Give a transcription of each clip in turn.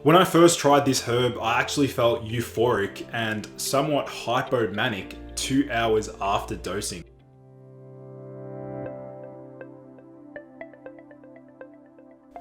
When I first tried this herb, I actually felt euphoric and somewhat hypomanic 2 hours after dosing.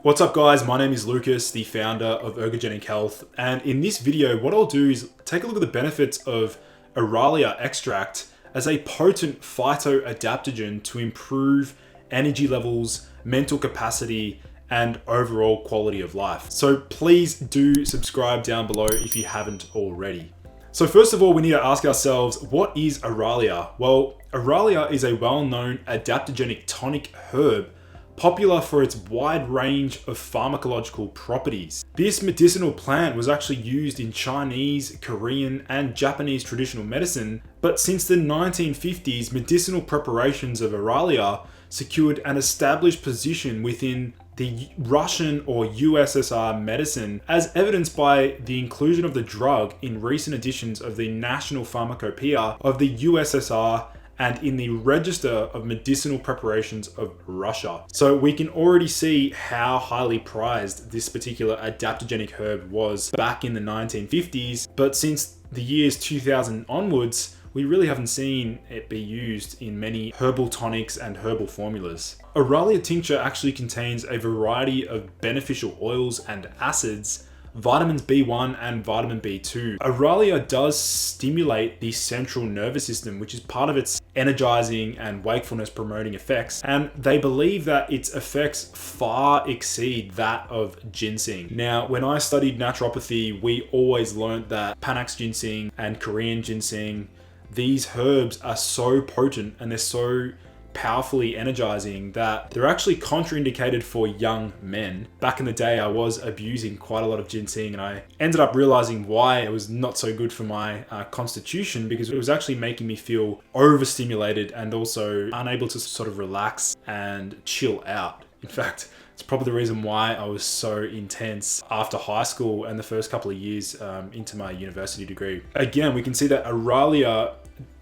What's up guys, my name is Lucas, the founder of Ergogenic Health, and in this video what I'll do is take a look at the benefits of Aralia Extract as a potent phytoadaptogen to improve energy levels, mental capacity, and overall quality of life. So please do subscribe down below if you haven't already. So first of all, we need to ask ourselves, what is Aralia? Well, Aralia is a well-known adaptogenic tonic herb popular for its wide range of pharmacological properties. This medicinal plant was actually used in Chinese, Korean, and Japanese traditional medicine, but since the 1950s, medicinal preparations of Aralia secured an established position within the Russian or USSR medicine, as evidenced by the inclusion of the drug in recent editions of the National Pharmacopoeia of the USSR and in the Register of Medicinal Preparations of Russia. So we can already see how highly prized this particular adaptogenic herb was back in the 1950s, but since the years 2000 onwards, we really haven't seen it be used in many herbal tonics and herbal formulas. Aralia tincture actually contains a variety of beneficial oils and acids, vitamins B1 and vitamin B2. Aralia does stimulate the central nervous system, which is part of its energizing and wakefulness promoting effects, and they believe that its effects far exceed that of ginseng. Now, when I studied naturopathy, we always learned that Panax ginseng and Korean ginseng, these herbs are so potent and they're so powerfully energizing that they're actually contraindicated for young men. Back in the day, I was abusing quite a lot of ginseng, and I ended up realizing why it was not so good for my constitution, because it was actually making me feel overstimulated and also unable to sort of relax and chill out. In fact, it's probably the reason why I was so intense after high school and the first couple of years into my university degree. Again, we can see that Aralia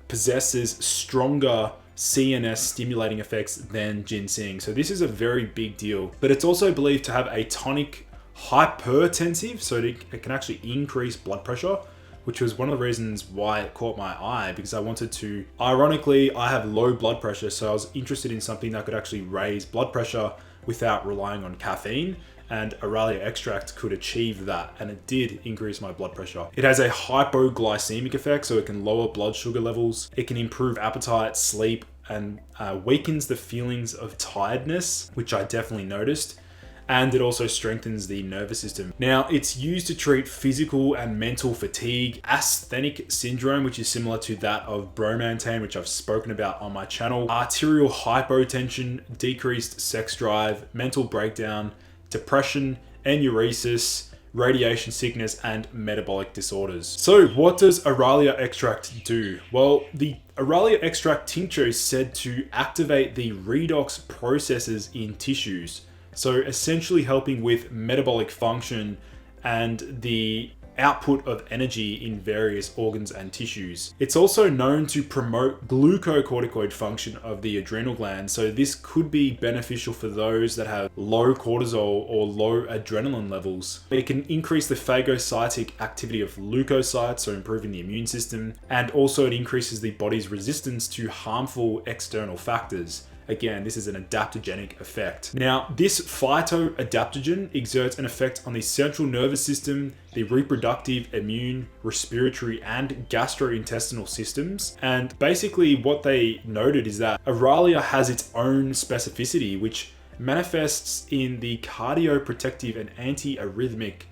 possesses stronger CNS stimulating effects than ginseng. So this is a very big deal, but it's also believed to have a tonic hypertensive, so it can actually increase blood pressure, which was one of the reasons why it caught my eye, because I wanted to, ironically, I have low blood pressure, so I was interested in something that could actually raise blood pressure without relying on caffeine. And Aralia Extract could achieve that, and it did increase my blood pressure. It has a hypoglycemic effect, so it can lower blood sugar levels. It can improve appetite, sleep, and weakens the feelings of tiredness, which I definitely noticed. And it also strengthens the nervous system. Now, it's used to treat physical and mental fatigue, asthenic syndrome, which is similar to that of bromantane, which I've spoken about on my channel, arterial hypotension, decreased sex drive, mental breakdown, depression, enuresis, radiation sickness, and metabolic disorders. So what does Aralia Extract do? Well, the Aralia Extract tincture is said to activate the redox processes in tissues. So essentially helping with metabolic function and the output of energy in various organs and tissues. It's also known to promote glucocorticoid function of the adrenal gland, so this could be beneficial for those that have low cortisol or low adrenaline levels. It can increase the phagocytic activity of leukocytes, so improving the immune system, and also it increases the body's resistance to harmful external factors. Again, this is an adaptogenic effect. Now, this phytoadaptogen exerts an effect on the central nervous system, the reproductive, immune, respiratory, and gastrointestinal systems. And basically what they noted is that Aralia has its own specificity, which manifests in the cardioprotective and antiarrhythmic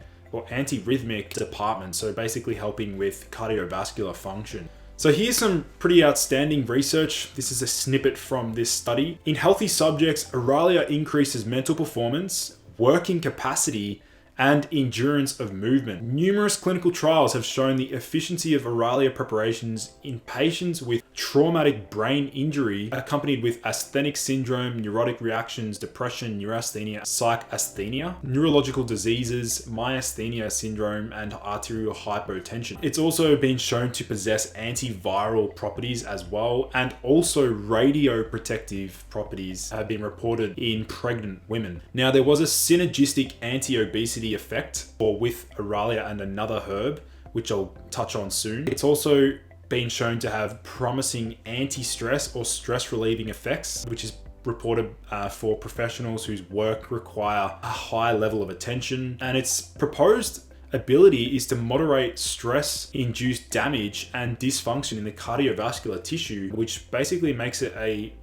department. So basically helping with cardiovascular function. So here's some pretty outstanding research. This is a snippet from this study. In healthy subjects, Aralia increases mental performance, working capacity, and endurance of movement. Numerous clinical trials have shown the efficiency of Aralia preparations in patients with traumatic brain injury accompanied with asthenic syndrome, neurotic reactions, depression, neurasthenia, psychasthenia, neurological diseases, myasthenia syndrome, and arterial hypotension. It's also been shown to possess antiviral properties as well, and also radioprotective properties have been reported in pregnant women. Now, there was a synergistic anti-obesity obesity effect, or with Aralia and another herb, which I'll touch on soon. It's also been shown to have promising anti-stress or stress relieving effects, which is reported for professionals whose work require a high level of attention. And its proposed ability is to moderate stress-induced damage and dysfunction in the cardiovascular tissue, which basically makes it a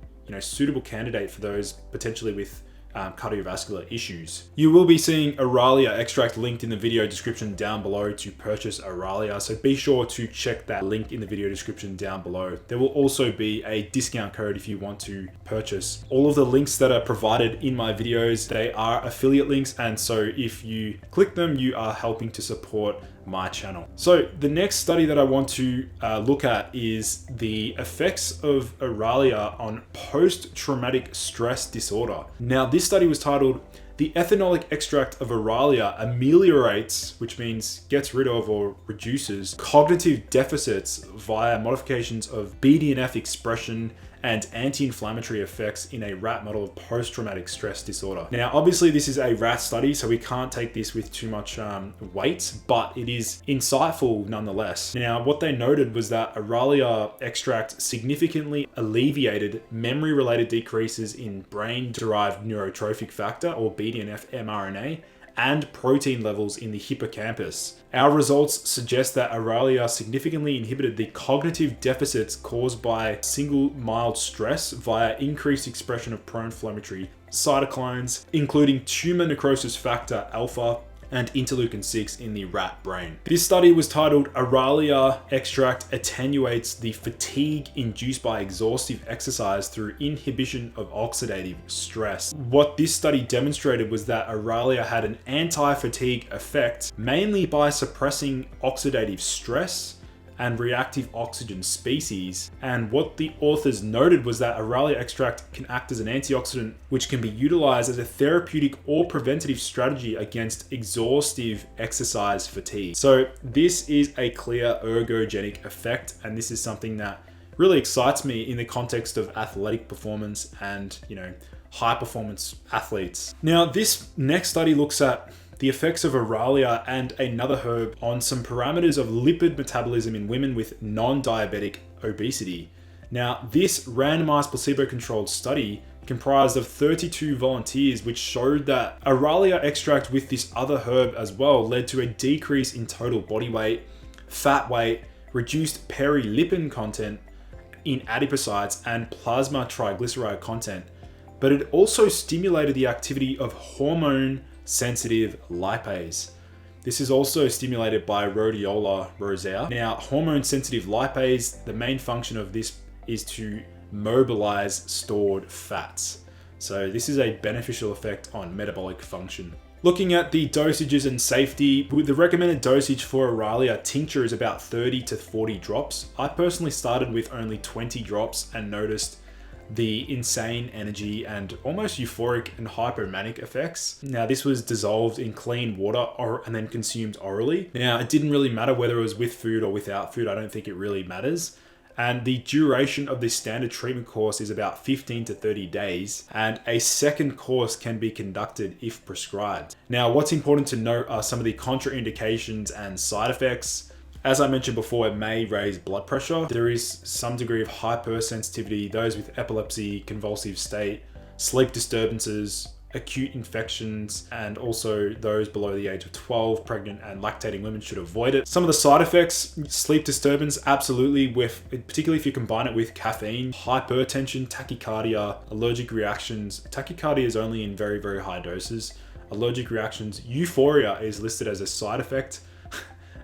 suitable candidate for those potentially with cardiovascular issues. You will be seeing Aralia Extract linked in the video description down below to purchase Aralia, so be sure to check that link in the video description down below. There will also be a discount code if you want to purchase. All of the links that are provided in my videos, they are affiliate links, and so if you click them, you are helping to support my channel. So the next study that I want to look at is the effects of Aralia on post-traumatic stress disorder. Now, this study was titled, "The Ethanolic Extract of Aralia Ameliorates," which means gets rid of or reduces, "cognitive deficits via modifications of BDNF expression and anti-inflammatory effects in a rat model of post-traumatic stress disorder." Now, obviously this is a rat study, so we can't take this with too much weight, but it is insightful nonetheless. Now, what they noted was that Aralia extract significantly alleviated memory-related decreases in brain-derived neurotrophic factor, or BDNF mRNA, and protein levels in the hippocampus. Our results suggest that Aralia significantly inhibited the cognitive deficits caused by single mild stress via increased expression of pro-inflammatory cytokines, including tumor necrosis factor alpha and interleukin-6 in the rat brain. This study was titled, "Aralia Extract Attenuates the Fatigue Induced by Exhaustive Exercise Through Inhibition of Oxidative Stress." What this study demonstrated was that Aralia had an anti-fatigue effect, mainly by suppressing oxidative stress and reactive oxygen species. And what the authors noted was that Aralia extract can act as an antioxidant, which can be utilized as a therapeutic or preventative strategy against exhaustive exercise fatigue. So this is a clear ergogenic effect, and this is something that really excites me in the context of athletic performance and, high performance athletes. Now, this next study looks at the effects of Aralia and another herb on some parameters of lipid metabolism in women with non-diabetic obesity. Now, this randomized placebo-controlled study comprised of 32 volunteers, which showed that Aralia extract with this other herb as well led to a decrease in total body weight, fat weight, reduced perilipin content in adipocytes, and plasma triglyceride content. But it also stimulated the activity of hormone-sensitive lipase. This is also stimulated by rhodiola rosea. Now, hormone-sensitive lipase, the main function of this is to mobilize stored fats. So this is a beneficial effect on metabolic function. Looking at the dosages and safety, the recommended dosage for Aralia tincture is about 30 to 40 drops. I personally started with only 20 drops and noticed the insane energy and almost euphoric and hypomanic effects. Now, this was dissolved in clean water and then consumed orally. Now, it didn't really matter whether it was with food or without food. I don't think it really matters. And the duration of this standard treatment course is about 15 to 30 days, and a second course can be conducted if prescribed. Now, what's important to note are some of the contraindications and side effects. As I mentioned before, it may raise blood pressure. There is some degree of hypersensitivity, those with epilepsy, convulsive state, sleep disturbances, acute infections, and also those below the age of 12, pregnant and lactating women should avoid it. Some of the side effects, sleep disturbance, absolutely, particularly if you combine it with caffeine, hypertension, tachycardia, allergic reactions. Tachycardia is only in very, very high doses. Allergic reactions, euphoria is listed as a side effect.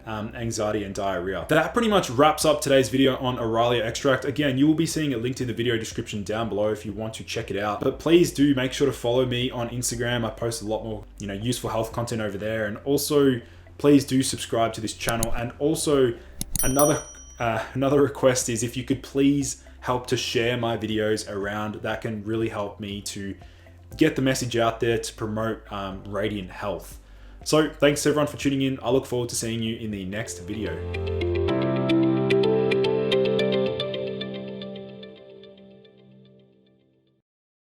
Anxiety and diarrhea. That pretty much wraps up today's video on Aralia extract. Again, you will be seeing it linked in the video description down below if you want to check it out. But please do make sure to follow me on Instagram. I post a lot more, useful health content over there. And also, please do subscribe to this channel. And also, another request is if you could please help to share my videos around. That can really help me to get the message out there to promote radiant health. So thanks everyone for tuning in. I look forward to seeing you in the next video.